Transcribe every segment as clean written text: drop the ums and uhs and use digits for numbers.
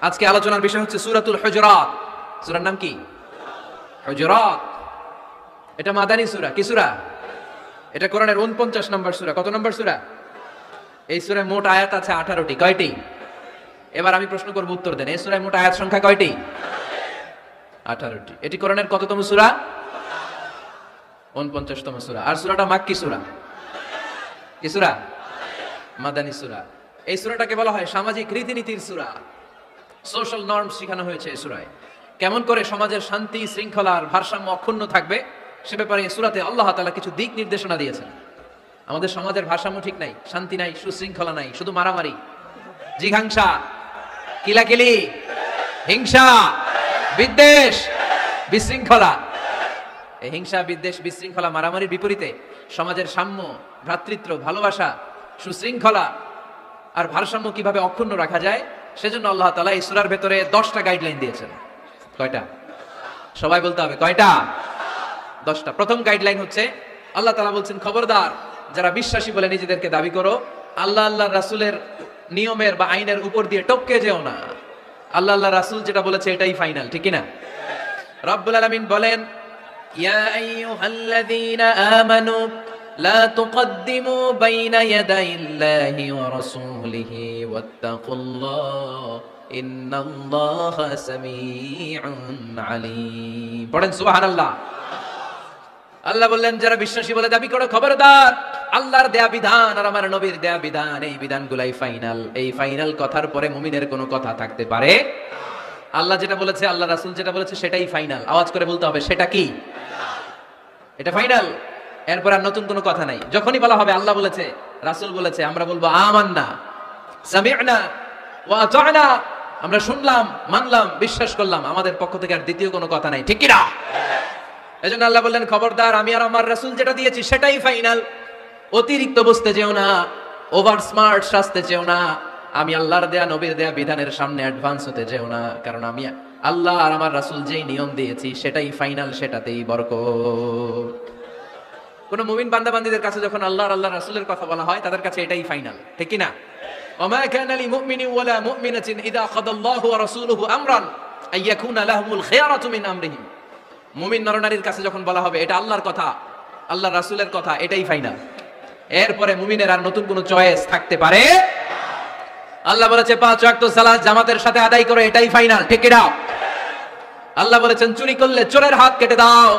আজকে আলোচনার বিষয় হচ্ছে সূরাতুল হুজুরাত। সূরার নাম কি? হুজুরাত। এটা মাদানী সূরা। কি সূরা? এটা কোরআনের 49 নম্বর সূরা। কত নম্বর সূরা? এই সূরায় মোট আয়াত আছে 18টি। কয়টি? এবার আমি প্রশ্ন করব, উত্তর দেন। এই সূরায় মোট আয়াত সংখ্যা কয়টি? 18টি। এটি কোরআনের কততম সূরা? 49তম সূরা। আর সূরাটা মাক্কি সূরা। কি সূরা? মাদানী সূরা। এই সূরাটাকে বলা হয় সামাজিক রীতিনীতির সূরা। সোশ্যাল নর্মস শেখানো হয়েছে এই সূরায়। কেমন করে সমাজের শান্তি শৃঙ্খলার ভারসাম্য অক্ষুণ্ণ থাকবে সে ব্যাপারে এই সূরাতে আল্লাহ তাআলা কিছু দিক নির্দেশনা দিয়েছেন। আমাদের সমাজের ভারসাম্য ঠিক নাই, শান্তি নাই, সুশৃঙ্খলা নাই, শুধু মারামারি, জিঘাংসা, কিলাকিলি, হিংসা, বিদ্বেষ, বিশৃঙ্খলা। এই হিংসা, বিদ্বেষ, বিশৃঙ্খলা, মারামারির বিপরীতে সমাজের সাম্য, ভ্রাতৃত্ব, ভালোবাসা, সুশৃঙ্খলা আর ভারসাম্য কিভাবে অক্ষুণ্ণ রাখা যায় সেজন্য আল্লাহ তাআলা এই সূরার ভেতরে 10টা গাইডলাইন দিয়েছেন। কয়টা? সবাই বলতে হবে কয়টা? 10টা। প্রথম গাইডলাইন হচ্ছে আল্লাহ তাআলা বলছেন, খবরদার যারা বিশ্বাসী বলে নিজেদেরকে দাবি করো, আল্লাহ আল্লাহর রাসূলের নিয়মের বা আইনের উপর দিয়ে টপকে যেও না। আল্লাহ আল্লাহর রাসূল যেটা বলেছে এটাই ফাইনাল, ঠিক কি না? রব্বুল আলামিন বলেন, ইয়া আইয়ুহাল্লাযীনা আমানু লা তুকদ্দিমু বাইনা ইয়াদাইল্লাহি ওয়া রাসূলিহি ওয়াত্তাকুল্লাহ ইন্নাল্লাহা সামিউন আলীম। পড়েন সুবহানাল্লাহ। আল্লাহ বললেন, যারা বিশ্বাসী বলে দাবি করো, খবরদার আল্লাহর দেয়া বিধান আর আমার নবীর দেয়া বিধান, এই বিধানগুলাই ফাইনাল। এই ফাইনাল কথার পরে মুমিনের কোনো কথা থাকতে পারে? আল্লাহ যেটা বলেছে, আল্লাহ রাসূল যেটা বলেছে সেটাই ফাইনাল। আওয়াজ করে বলতে হবে, সেটা কি? এটা ফাইনাল। এরপর আর নতুন কোনো কথা নাই। যখনই বলা হবে আল্লাহ বলেছে, রাসূল বলেছে, আমরা বলবো আমান্না, সামি'না ওয়া আতা'না। আমরা শুনলাম, মানলাম, বিশ্বাস করলাম। আমাদের পক্ষ থেকে আর দ্বিতীয় কোনো কথা নাই, ঠিক কি না? এজন্য আল্লাহ বললেন, খবরদার আমি আর আমার রাসূল যেটা দিয়েছি সেটাই ফাইনাল। অতিরিক্ত বুঝতে যেও না, ওভার স্মার্ট সাজতে যেও না। আমি আল্লাহর দেয়া নবীর দেয়া বিধানের সামনে অ্যাডভান্স হতে যেও না, কারণ আমি আল্লাহ আর আমার রাসূল যেই নিয়ম দিয়েছি সেটাই ফাইনাল, সেটাতেই বরকত। কোন মুমিন বান্দাবান্দীদের কাছে যখন আল্লাহ আর আল্লাহর রাসূলের কথা বলা হয় তাদের কাছে এটাই ফাইনাল, ঠিক কি না? ওমা কানা লিমুমিনিন ওয়ালা মুমিনাতিন ইযা কাদাল্লাহু ওয়া রাসূলুহু আমরান আইয়াকুনা লাহুমুল খিয়ারাতু মিন আমরিহিম। মুমিন নরনারীর কাছে যখন বলা হবে এটা আল্লাহর কথা, আল্লাহর রাসূলের কথা, এটাই ফাইনাল। এরপরে মুমিনের আর নতুন কোনো চয়েস থাকতে পারে? আল্লাহ বলেছে 5 ওয়াক্ত সালাত জামাতের সাথে আদায় করো, এটাই ফাইনাল, ঠিক কি না? আল্লাহ বলেছেন চুরি করলে চোরের হাত কেটে দাও।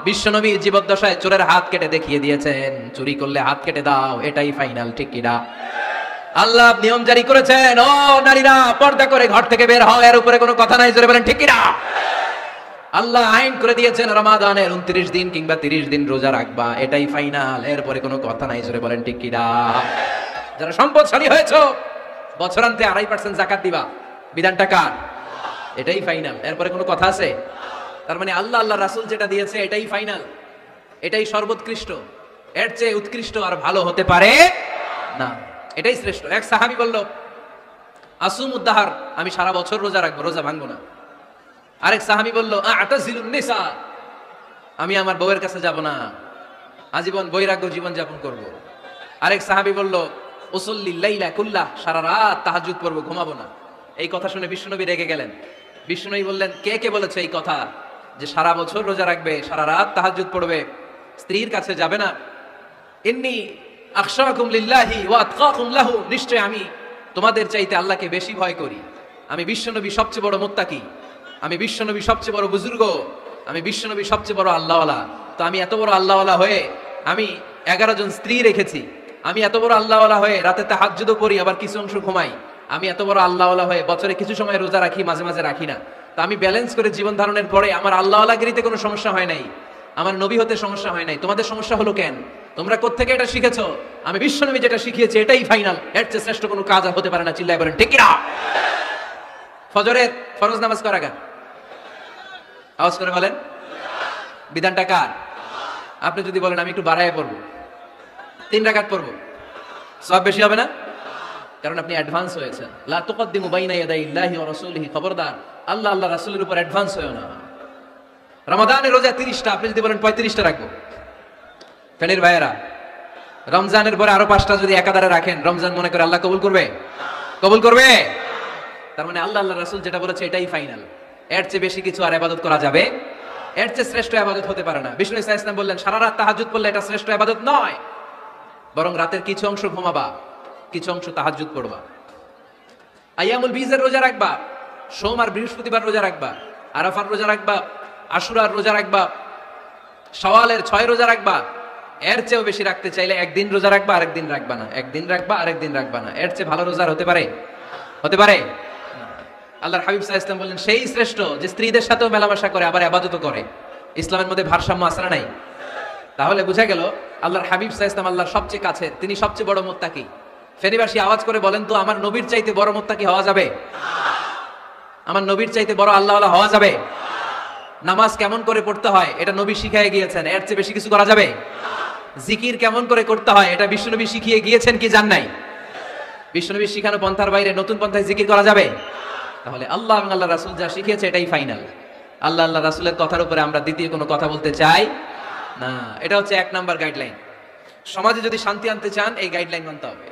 বিশ্বনবী জীবদ্দশায় চোরের হাত কেটে দেখিয়ে দিয়েছেন, চুরি করলে হাত কেটে দাও, এটাই ফাইনাল, ঠিক কি না? আল্লাহ নিয়ম জারি করেছেন, ও নারীরা পর্দা করে ঘর থেকে বের হও, এর উপরে কোনো কথা নাই, জোরে বলেন ঠিক কি না? আল্লাহ আইন করে দিয়েছেন রমাদানের 29 দিন কিংবা 30 দিন রোজা রাখবা, এটাই ফাইনাল, এরপরে কোনো কথা নাই, জোরে বলেন ঠিক কি না? যারা সম্পদশালী হয়েছো বছরান্তে 2.5% যাকাত দিবা, বিধানটা কার? এটাই ফাইনাল, এরপরে কোনো কথা আছে? তার মানে আল্লাহ আল্লাহ রাসূল যেটা দিয়েছে এটাই ফাইনাল, এটাই সর্বোৎকৃষ্ট। এর চেয়ে উৎকৃষ্ট আর ভালো হতে পারে না, এটাই শ্রেষ্ঠ। এক সাহাবী বলল, আসুমুদ দাহার, আমি সারা বছর রোজা রাখবো, রোজা ভাঙবো না। আরেক সাহাবী বলল, আ'তাজিলুন নিসা, আমি আমার বউয়ের কাছে যাব না, আজীবন বৈরাগ্য জীবন যাপন করব। আরেক সাহাবী বলল, উসল্লি লাইলা কুল্লাহ, সারা রাত তাহাজ্জুদ পড়বো, ঘুমাবো না। এই কথা শুনে বিশ্বনবী রেগে গেলেন। বিশ্বনবী বললেন, কে কে বলেছে এই কথা যে সারা বছর রোজা রাখবে, সারা রাত তাহাজ্জুদ পড়বে, স্ত্রীর কাছে যাবে না? ইন্নী আখশাকুম লিল্লাহি ওয়া আতকাকুম লাহু, নিশ্চয় আমি তোমাদের চাইতে আল্লাহকে বেশি ভয় করি। আমি বিশ্বনবী সবচেয়ে বড় মুত্তাকি, আমি বিশ্বনবী সবচেয়ে বড় বুজুর্গ, আমি বিশ্বনবী সবচেয়ে বড় আল্লাহওয়ালা। তো আমি এত বড় আল্লাহওয়ালা হয়ে আমি 11 জন স্ত্রী রেখেছি, আমি এত বড় আল্লাহওয়ালা হয়ে রাতে তাহাজ্জুদও পড়ি, আবার কিছু অংশ ঘুমাই, আমি এত বড় আল্লাহওয়ালা হয়ে বছরে কিছু সময় রোজা রাখি, মাঝে মাঝে রাখি না। তো আমি ব্যালেন্স করে জীবন ধারণের পরে আমার আল্লাহওয়ালাগিরিতে কোনো সমস্যা হয় নাই, আমার নবী হতে সমস্যা হয় নাই। তোমাদের সমস্যা হলো কেন? তোমরা কোত্থেকে এটা শিখেছো? আমি বিশ্বনবী যেটা শিখিয়েছি এটাই ফাইনাল, এর চেয়ে শ্রেষ্ঠ কোনো কাজ আর হতে পারে না। চিল্লায় বলেন ঠিক কি না? ফজরের ফরজ নামাজ কার আগে? আওয়াজ করে বলেন, বিধানটা কার? আপনি যদি বলেন আমি একটু বাড়ায় পড়বো, 3 রাকাত পড়বো, সওয়াব বেশি হবে না? কারণ আপনি অ্যাডভান্স হয়েছেন। লা তুকদ্দিমু বাইনা ইয়াদাইল্লাহি ওয়া রাসূলিহি, খবরদার আল্লাহ আল্লাহ রাসূলের উপর অ্যাডভান্স হয়ো না। রমাদানের রোজা 30টা, আপনি যদি বলেন 35টা রাখবো, ফেনের ভাইয়েরা রমজানের পরে আরো 5টা যদি একাধারে রাখেন, রমজান মনে করে আল্লাহ কবুল করবে? কবুল করবে? তার মানে আল্লাহ আল্লাহ রাসূল যেটা বলেছে এটাই ফাইনাল, এর চেয়ে বেশি কিছু আর ইবাদত করা যাবে, এর চেয়ে শ্রেষ্ঠ ইবাদত হতে পারে না। বিষ্ণু ইসা ইসলাম বললেন সারা রাত তাহাজ্জুদ পড়লে এটা শ্রেষ্ঠ ইবাদত নয়, বরং রাতের কিছু অংশ ঘুমাবা, কিছু অংশ তাহাজ্জুদ পড়বা। আইয়ামুল বীজের রোজা রাখবা, সোম আর বৃহস্পতিবার রোজা রাখবা, আরাফার রোজা রাখবা, আশুরার রোজা রাখবা, শাওয়ালের 6 রোজা রাখবা। এর চেয়েও বেশি রাখতে চাইলে একদিন রোজা রাখবা, আরেকদিন রাখবা না, একদিন রাখবা আরেকদিন রাখবা না। এর চেয়ে ভালো রোজার হতে পারে? হতে পারে? আল্লাহর হাবিব সাল্লাল্লাহু আলাইহি ওয়াসাল্লাম বললেন সেই শ্রেষ্ঠ যে স্ত্রীদের সাথেও মেলামেশা করে আবার ইবাদতও করে। ইসলামের মধ্যে ভারসাম্য আছে না নাই? তাহলে বুঝা গেল আল্লাহর হাবিব সাল্লাল্লাহু আলাইহি ওয়াসাল্লাম আল্লাহর সবচেয়ে কাছের, তিনি সবচেয়ে বড় মুত্তাকি। ফেনীবাসী আওয়াজ করে বলেন তো, আমার নবীর চাইতে বড় মুত্তাকি হওয়া যাবে? আমার নবীর চাইতে বড় আল্লাহওয়ালা হওয়া যাবে? নামাজ কেমন করে পড়তে হয় এটা নবী শিখিয়ে গিয়েছেন, এর চেয়ে বেশি কিছু করা যাবে? জিকির কেমন করে করতে হয় এটা বিশ্বনবী শিখিয়ে গিয়েছেন কি জান নাই? বিশ্বনবী শিখানো পন্থার বাইরে নতুন পন্থায় জিকির করা যাবে? তাহলে আল্লাহ এবং আল্লাহ রাসূল যা শিখিয়েছে এটাই ফাইনাল। আল্লাহ আল্লাহ রাসূলের কথার উপরে আমরা দ্বিতীয় কোনো কথা বলতে চাই না। এটা হচ্ছে 1 নাম্বার গাইডলাইন। সমাজে যদি শান্তি আনতে চান এই গাইডলাইন মানতে হবে।